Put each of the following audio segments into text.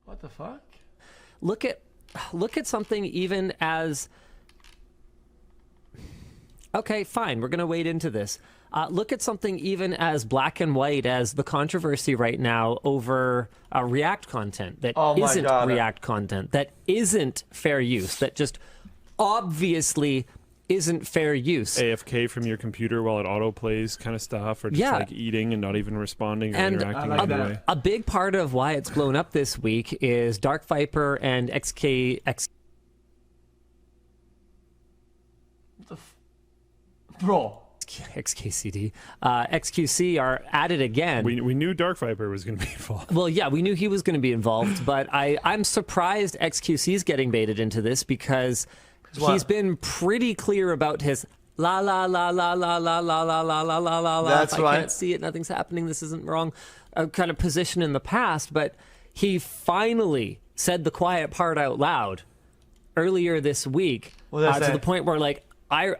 What the fuck? Look at something even as... Okay, fine, we're going to wade into this. Look at something even as black and white as the controversy right now over React content that isn't React content, that isn't fair use, that just obviously isn't fair use. AFK from your computer while it autoplays kind of stuff, or just like eating and not even responding or interacting in any way. A big part of why it's blown up this week is Dark Viper and XQC are at it again. We knew Dark Viper was going to be involved. Well, yeah, we knew he was going to be involved, but I'm surprised XQC's getting baited into this because he's been pretty clear about his la la la la la la la la la la la la la. That's right. I can't see it. Nothing's happening. This isn't wrong. Kind of position in the past, but he finally said the quiet part out loud earlier this week to the point where like guys,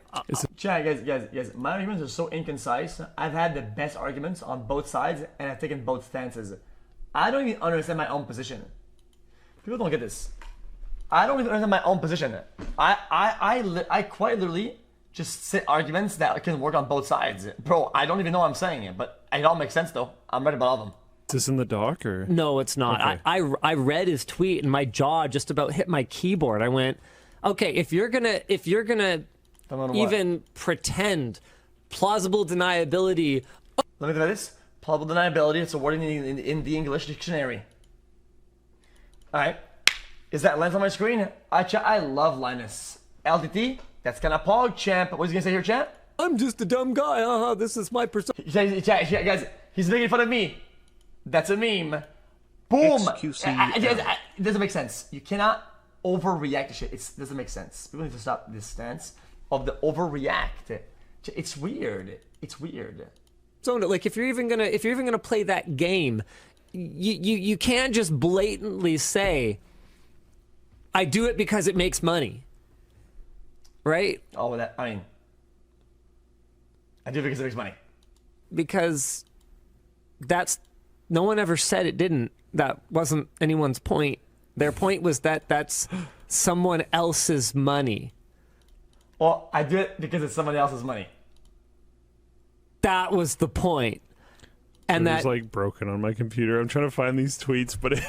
my arguments are so inconcise. I've had the best arguments on both sides, and I've taken both stances. I don't even understand my own position. People don't get this. I don't even understand my own position. I quite literally just sit arguments that can work on both sides. Bro, I don't even know what I'm saying, but it all makes sense though. I'm right about all of them. Is this in the doc or? No, it's not. Okay. I read his tweet and my jaw just about hit my keyboard. I went, okay, if you're gonna even pretend plausible deniability. Let me try this. Plausible deniability, it's a word in the English dictionary. Alright. Is that Linus on my screen? I love Linus. LTT, that's kind of pog, champ. What's he gonna say here, champ? I'm just a dumb guy. This is my persona. Guys, he's making fun of me. That's a meme. Boom! xQc. It doesn't make sense. You cannot overreact to shit. It doesn't make sense. People need to stop this stance of the overreact. It's weird. It's weird. So like if you're even gonna play that game, you can't just blatantly say, I do it because it makes money. Right? Oh, I mean, I do it because it makes money. Because no one ever said it didn't. That wasn't anyone's point. Their point was that that's someone else's money. Well, I do it because it's someone else's money. That was the point. And it was like broken on my computer. I'm trying to find these tweets, but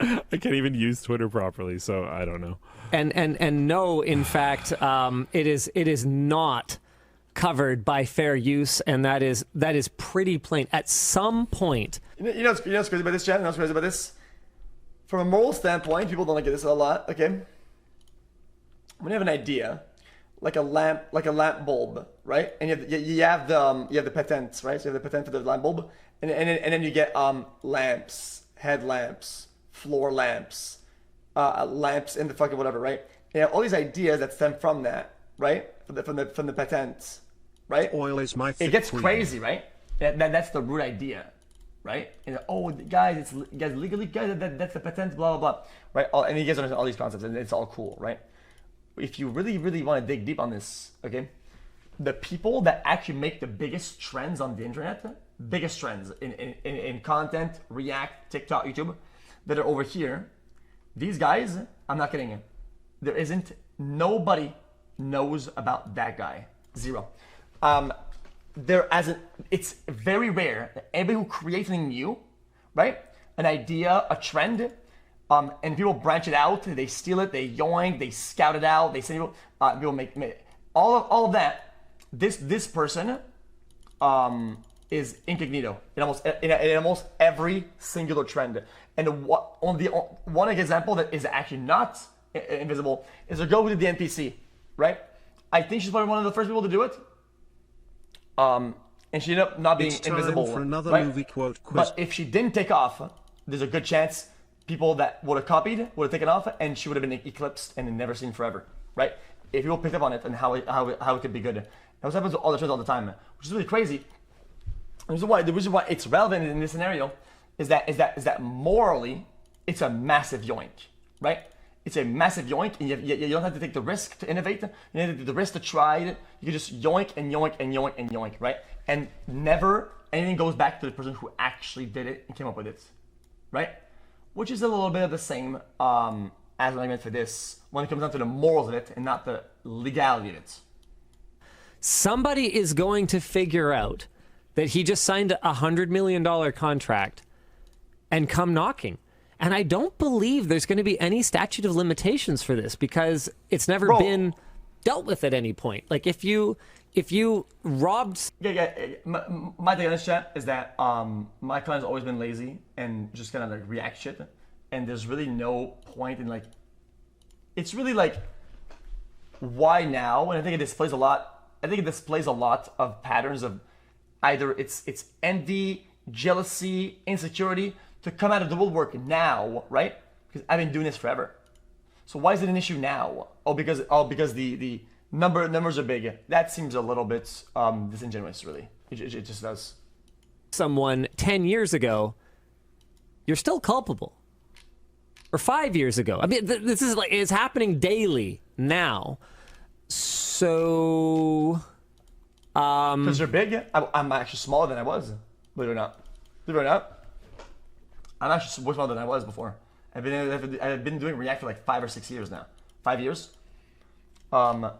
I can't even use Twitter properly, so I don't know. And no, in fact, it is not covered by fair use, and that is pretty plain. At some point, you know what's crazy about this, chat? You know what's crazy about this? From a moral standpoint, people don't like this a lot. Okay, when you have an idea, like a lamp bulb, right? And you have the patents, right? So you have the patent for the lamp bulb, and then you get lamps, headlamps, floor lamps, lamps in the fucking whatever, right? You have all these ideas that stem from that, right? From the patents, right? Oil is my. It gets crazy, right? That's the root idea, right? And guys, legally, that's the patent, blah blah blah, right? And you guys understand all these concepts, and it's all cool, right? If you really want to dig deep on this, okay, the people that actually make the biggest trends on the internet, biggest trends in content, React, TikTok, YouTube, that are over here, these guys, I'm not kidding you, nobody knows about that guy. Zero. It's very rare that anybody who creates something new, right? An idea, a trend, and people branch it out, they steal it, they yoink, they scout it out, they send people make all of that. This person is incognito in almost every singular trend. And one example that is actually not invisible is a girl who did the NPC, right? I think she's probably one of the first people to do it. And she ended up not being invisible. For another right? movie quote quiz. But if she didn't take off, there's a good chance people that would have copied would have taken off, and she would have been eclipsed and never seen forever, right? If people picked up on it and how it could be good. That happens to all the trends all the time, which is really crazy. The reason why it's relevant in this scenario is that morally it's a massive yoink, right? It's a massive yoink, and you don't have to take the risk to innovate. You don't have to take the risk to try it. You can just yoink and yoink and yoink and yoink, right? And never anything goes back to the person who actually did it and came up with it, right? which is a little bit of the same as an argument for this when it comes down to the morals of it and not the legality of it. Somebody is going to figure out that he just signed a $100 million contract and come knocking. And I don't believe there's going to be any statute of limitations for this because it's never been dealt with at any point. Like if you robbed... My take on this, chat, is that my client's always been lazy and just kind of like react shit. And there's really no point in like... It's really like, why now? And I think it displays a lot. I think it displays a lot of patterns of either it's envy, jealousy, insecurity to come out of the woodwork now, right? Because I've been doing this forever. So why is it an issue now? Because the numbers are big. That seems a little bit disingenuous, really. It just does. Someone 10 years ago, you're still culpable. Or 5 years ago. I mean, this is like, it's happening daily now. So... Because they're big, I'm actually smaller than I was, believe it or not. Believe it or not. I'm actually way smaller than I was before. I've been doing React for like 5 or 6 years now. 5 years. The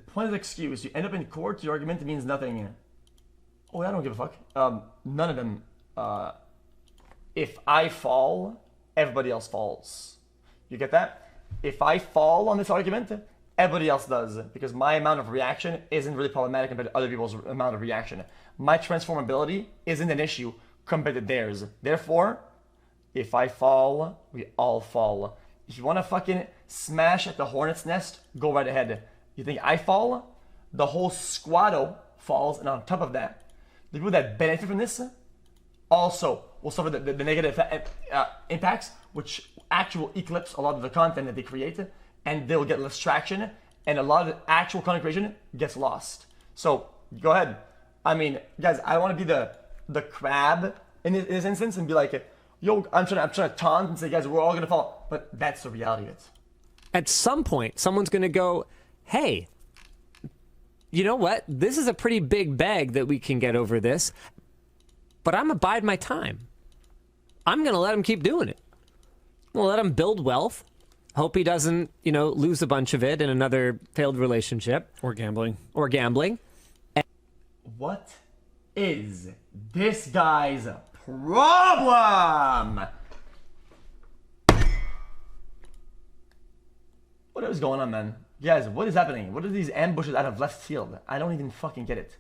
point of the excuse, you end up in court, your argument means nothing. Oh, I don't give a fuck. None of them. If I fall, everybody else falls. You get that? If I fall on this argument, everybody else does. Because my amount of reaction isn't really problematic compared to other people's amount of reaction. My transformability isn't an issue compared to theirs. Therefore, if I fall, we all fall. If you want to fucking smash at the hornet's nest, go right ahead. You think I fall? The whole squaddo falls, and on top of that, the people that benefit from this also will suffer the negative impacts, which actually will eclipse a lot of the content that they create, and they'll get less traction, and a lot of the actual content creation gets lost. So, go ahead. I mean, guys, I want to be the crab in this instance and be like, yo, I'm trying to taunt and say, guys, we're all gonna fall. But that's the reality of it. At some point, someone's gonna go, hey, you know what? This is a pretty big bag that we can get over this, but I'm gonna bide my time. I'm gonna let him keep doing it. I'm gonna let him build wealth. Hope he doesn't, lose a bunch of it in another failed relationship. Or gambling. What is this guy's problem? What is going on, man? Guys, what is happening? What are these ambushes out of left field? I don't even fucking get it.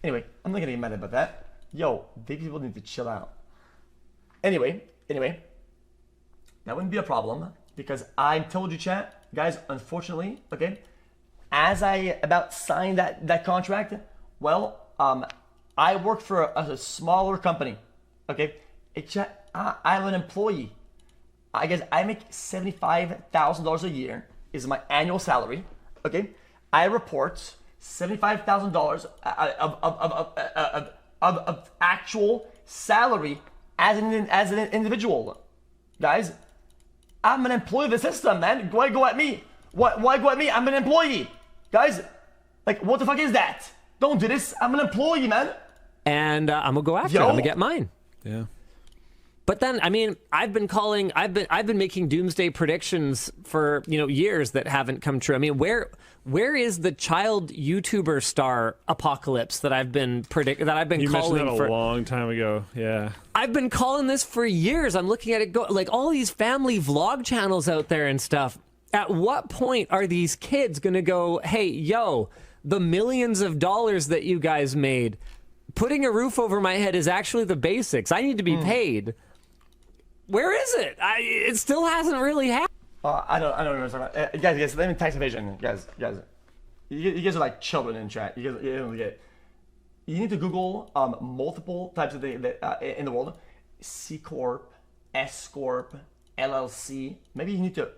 Anyway, I'm not gonna get mad about that. Yo, these people need to chill out. Anyway, that wouldn't be a problem because I told you, chat, guys, unfortunately, okay, as I about signed that contract, well, I work for a smaller company, okay? I'm an employee. I guess I make $75,000 a year is my annual salary, okay? I report $75,000 of actual salary as an individual. Guys, I'm an employee of the system, man. Why go at me? Why go at me? I'm an employee. Guys, like, what the fuck is that? Don't do this. I'm an employee, man. And I'm gonna go after it. I'm gonna get mine. Yeah. But then, I mean, I've been making doomsday predictions for years that haven't come true. I mean, where is the child YouTuber star apocalypse that I've been calling? You mentioned that a long time ago. Yeah. I've been calling this for years. I'm looking at it go like all these family vlog channels out there and stuff. At what point are these kids gonna go, hey, yo, the millions of dollars that you guys made, putting a roof over my head is actually the basics. I need to be paid. Where is it? It still hasn't really happened. I don't know what I'm talking about. Guys, let me tax evasion. Guys. You guys are like children in chat. You don't get it. You need to Google multiple types of things in the world. C Corp, S Corp, LLC. Maybe you need to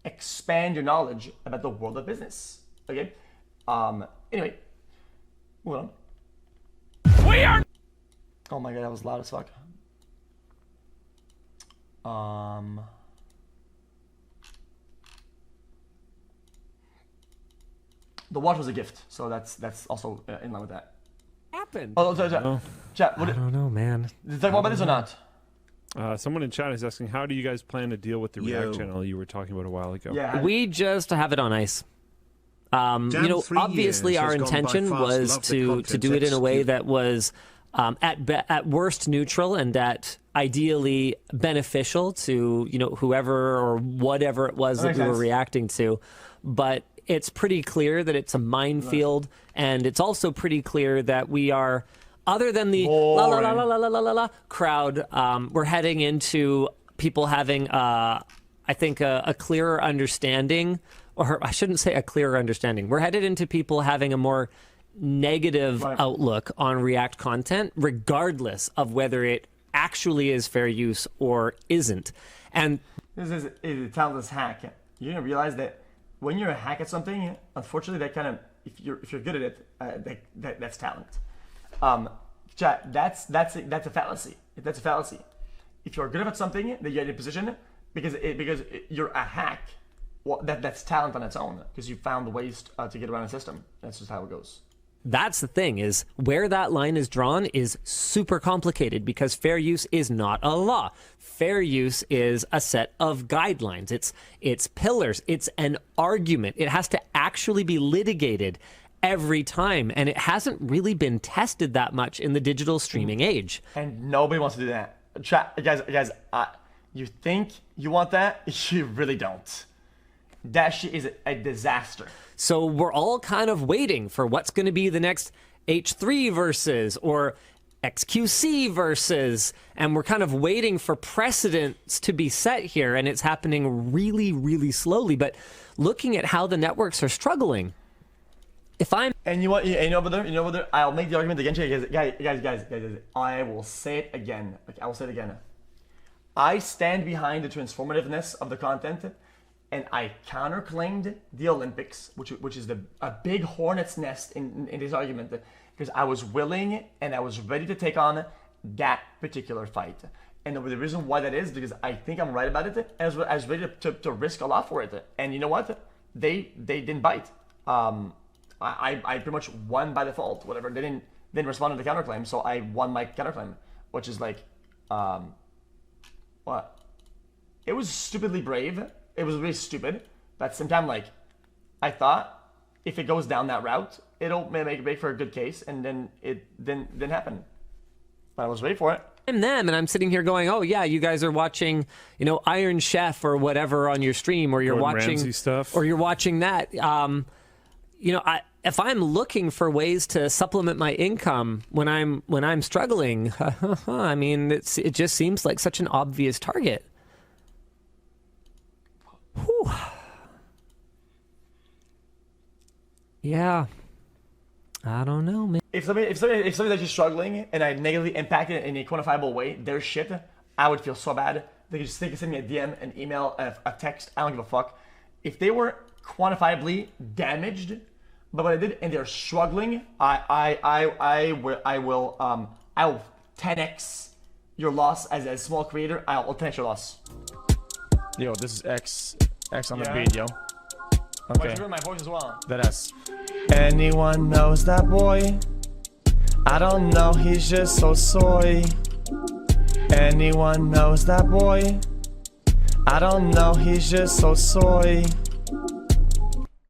expand your knowledge about the world of business. Okay? Anyway. Move on. We are... Oh my god, that was loud as fuck. The watch was a gift, so that's also in line with that. Happened. Oh, sorry. Chat, I don't know, man. Did you talk about this or not? Someone in chat is asking, how do you guys plan to deal with the React channel you were talking about a while ago? Yeah, we just have it on ice. Obviously our intention was to do it in a way that was at worst neutral and at ideally beneficial to, whoever or whatever it was that we were reacting to. But it's pretty clear that it's a minefield, and it's also pretty clear that we are, other than the la la la la la la la la crowd, we're heading into people having, I think, a clearer understanding, or I shouldn't say a clearer understanding. We're headed into people having a more negative outlook on React content, regardless of whether it actually is fair use or isn't. And this is a talentless hack. You're gonna realize that when you're a hack at something, unfortunately, that kind of, if you're good at it, that's talent. Chat, that's a fallacy. That's a fallacy. If you're good at something, that you're in a position because you're a hack. Well, that's talent on its own because you found ways to get around a system. That's just how it goes. That's the thing, is where that line is drawn is super complicated because fair use is not a law. Fair use is a set of guidelines. It's pillars. It's an argument. It has to actually be litigated every time, and it hasn't really been tested that much in the digital streaming age. And nobody wants to do that. Guys, you think you want that? You really don't. That shit is a disaster. So we're all kind of waiting for what's going to be the next H3 versus or xQc versus, and we're kind of waiting for precedents to be set here, and it's happening really, really slowly. But looking at how the networks are struggling, and you know over there, I'll make the argument against you, guys. I will say it again. I stand behind the transformativeness of the content. And I counterclaimed the Olympics, which is a big hornet's nest in this argument, because I was willing and I was ready to take on that particular fight. And the reason why that is because I think I'm right about it, and I was ready to risk a lot for it. And you know what? They didn't bite. I pretty much won by default. Whatever. They didn't respond to the counterclaim, so I won my counterclaim, which is like, what? It was stupidly brave. It was really stupid, but at the same time, like, I thought if it goes down that route, it'll make for a good case, and then it didn't happen. But I was ready for it. I'm them, and I'm sitting here going, oh yeah, you guys are watching, Iron Chef or whatever on your stream, or you're Gordon watching Ramsay stuff, or you're watching that. If I'm looking for ways to supplement my income when I'm struggling, I mean, it just seems like such an obvious target. Whew. Yeah, I don't know, man. If somebody's actually struggling and I negatively impacted in a quantifiable way their shit, I would feel so bad. They could send me a DM, an email, a text. I don't give a fuck. If they were quantifiably damaged by what I did and they're struggling, I will 10x your loss as a small creator. I'll 10x your loss. Yo, this is X on the beat, yo. Okay. You heard my voice as well. That S. Anyone knows that boy? I don't know, he's just so soy. Anyone knows that boy? I don't know, he's just so soy.